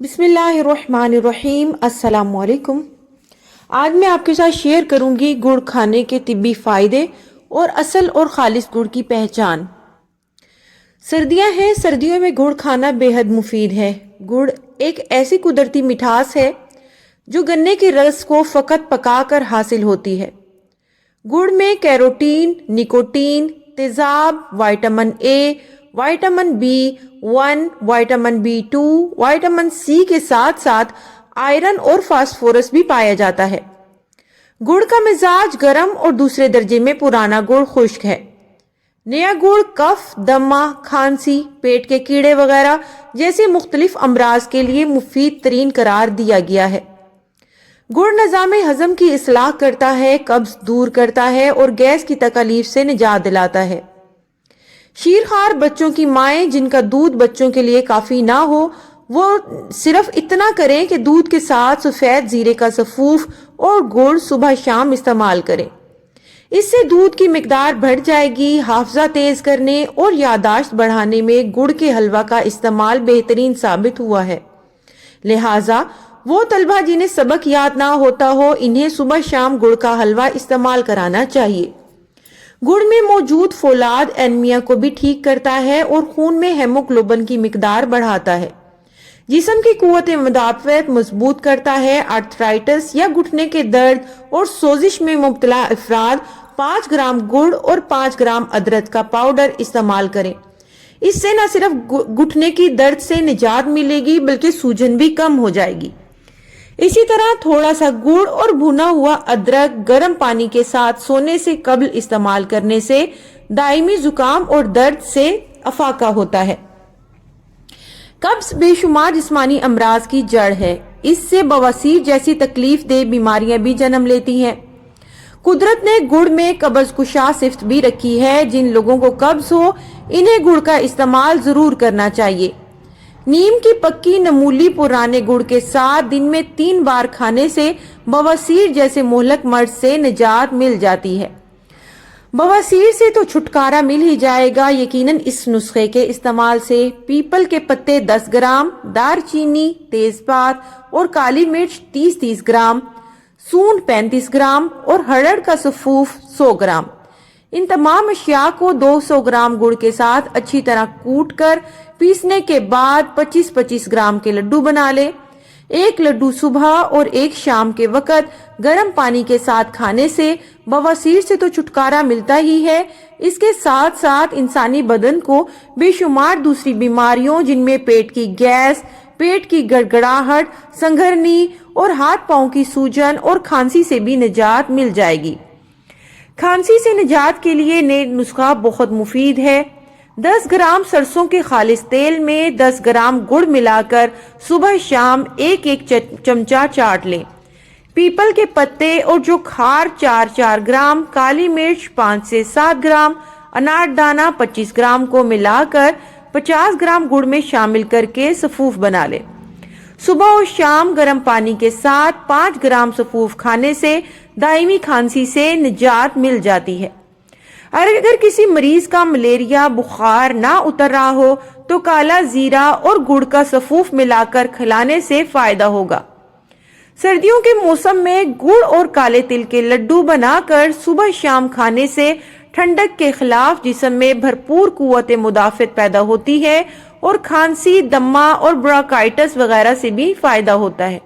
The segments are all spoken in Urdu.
بسم اللہ الرحمن الرحیم۔ السلام علیکم۔ آج میں آپ کے ساتھ شیئر کروں گی گڑ کھانے کے طبی فائدے اور اصل اور خالص گڑ کی پہچان۔ سردیاں ہیں، سردیوں میں گڑ کھانا بے حد مفید ہے۔ گڑ ایک ایسی قدرتی مٹھاس ہے جو گنے کے رس کو فقط پکا کر حاصل ہوتی ہے۔ گڑ میں کیروٹین، نیکوٹین، تیزاب، vitamin A, vitamin B1، vitamin B2، vitamin C کے ساتھ ساتھ آئرن اور فاسفورس بھی پایا جاتا ہے۔ گڑ کا مزاج گرم اور دوسرے درجے میں، پرانا گڑ خشک ہے۔ نیا گڑ کف، دمہ، کھانسی، پیٹ کے کیڑے وغیرہ جیسے مختلف امراض کے لیے مفید ترین قرار دیا گیا ہے۔ گڑ نظام ہضم کی اصلاح کرتا ہے، قبض دور کرتا ہے اور گیس کی تکالیف سے نجات دلاتا ہے۔ شیرخوار بچوں کی مائیں جن کا دودھ بچوں کے لیے کافی نہ ہو، وہ صرف اتنا کریں کہ دودھ کے ساتھ سفید زیرے کا سفوف اور گڑ صبح شام استعمال کریں۔ اس سے دودھ کی مقدار بڑھ جائے گی۔ حافظہ تیز کرنے اور یادداشت بڑھانے میں گڑ کے حلوہ کا استعمال بہترین ثابت ہوا ہے۔ لہٰذا وہ طلبہ جنہیں سبق یاد نہ ہوتا ہو، انہیں صبح شام گڑ کا حلوہ استعمال کرانا چاہیے۔ گڑ میں موجود فولاد اینیمیا کو بھی ٹھیک کرتا ہے اور خون میں ہیموگلوبن کی مقدار بڑھاتا ہے۔ جسم کی قوت مدافعت مضبوط کرتا ہے۔ آرتھرائٹس یا گھٹنے کے درد اور سوزش میں مبتلا افراد 5 گرام گڑ اور 5 گرام ادرک کا پاؤڈر استعمال کریں۔ اس سے نہ صرف گھٹنے کی درد سے نجات ملے گی بلکہ سوجن بھی کم ہو جائے گی۔ اسی طرح تھوڑا سا گڑ اور بھنا ہوا ادرک گرم پانی کے ساتھ سونے سے قبل استعمال کرنے سے دائمی زکام اور درد سے افاقہ ہوتا ہے۔ قبض بے شمار جسمانی امراض کی جڑ ہے۔ اس سے بواسیر جیسی تکلیف دہ بیماریاں بھی جنم لیتی ہیں۔ قدرت نے گڑ میں قبض کشا صفت بھی رکھی ہے۔ جن لوگوں کو قبض ہو، انہیں گڑ کا استعمال ضرور کرنا چاہیے۔ نیم کی پکی نمولی پرانے گڑ کے ساتھ دن میں 3 بار کھانے سے بواسیر جیسے مہلک مرض سے نجات مل جاتی ہے۔ بواسیر سے تو چھٹکارا مل ہی جائے گا یقیناً اس نسخے کے استعمال سے۔ پیپل کے پتے 10 گرام، دار چینی، تیز پات اور کالی مرچ 30 گرام، سونڈ 35 گرام اور ہڑڑ کا سفوف 100 گرام۔ ان تمام اشیاء کو 200 گرام گڑ کے ساتھ اچھی طرح کوٹ کر پیسنے کے بعد 25-25 گرام کے لڈو بنا لیں۔ ایک لڈو صبح اور ایک شام کے وقت گرم پانی کے ساتھ کھانے سے بواسیر سے تو چھٹکارا ملتا ہی ہے، اس کے ساتھ ساتھ انسانی بدن کو بے شمار دوسری بیماریوں جن میں پیٹ کی گیس، پیٹ کی گڑگڑاہٹ، سنگھرنی اور ہاتھ پاؤں کی سوجن اور کھانسی سے بھی نجات مل جائے گی۔ کھانسی سے نجات کے لیے نسخہ بہت مفید ہے۔ 10 گرام سرسوں کے خالص تیل میں 10 گرام گڑ ملا کر صبح شام ایک چمچہ چاٹ لیں۔ پیپل کے پتے اور جو کھار 4 گرام، کالی مرچ 5 سے 7 گرام، انار دانہ 25 گرام کو ملا کر 50 گرام گڑ میں شامل کر کے سفوف بنا لیں۔ صبح اور شام گرم پانی کے ساتھ 5 گرام سفوف کھانے سے دائمی کھانسی سے نجات مل جاتی ہے۔ اگر کسی مریض کا ملیریا بخار نہ اتر رہا ہو تو کالا زیرہ اور گڑ کا سفوف ملا کر کھلانے سے فائدہ ہوگا۔ سردیوں کے موسم میں گڑ اور کالے تل کے لڈو بنا کر صبح شام کھانے سے ٹھنڈک کے خلاف جسم میں بھرپور قوت مدافعت پیدا ہوتی ہے اور کھانسی، دمہ اور برونکائٹس وغیرہ سے بھی فائدہ ہوتا ہے۔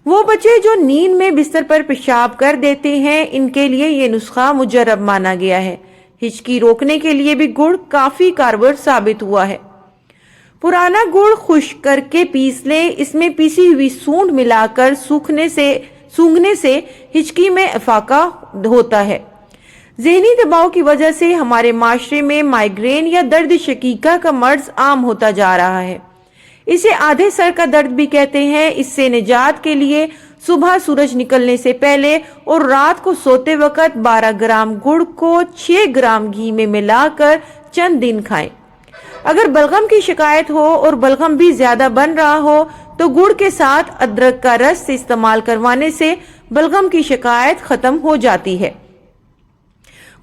وہ بچے جو نیند میں بستر پر پیشاب کر دیتے ہیں، ان کے لیے یہ نسخہ مجرب مانا گیا ہے۔ ہچکی روکنے کے لیے بھی گڑ کافی کارگر ثابت ہوا ہے۔ پرانا گڑ خشک کر کے پیس لیں، اس میں پیسی ہوئی سونڈ ملا کر سونگھنے سے ہچکی میں افاقہ ہوتا ہے۔ ذہنی دباؤ کی وجہ سے ہمارے معاشرے میں مائیگرین یا درد شقیقہ کا مرض عام ہوتا جا رہا ہے۔ اسے آدھے سر کا درد بھی کہتے ہیں۔ اس سے نجات کے لیے صبح سورج نکلنے سے پہلے اور رات کو سوتے وقت 12 گرام گڑ کو 6 گرام گھی میں ملا کر چند دن کھائیں۔ اگر بلغم کی شکایت ہو اور بلغم بھی زیادہ بن رہا ہو تو گڑ کے ساتھ ادرک کا رس استعمال کروانے سے بلغم کی شکایت ختم ہو جاتی ہے۔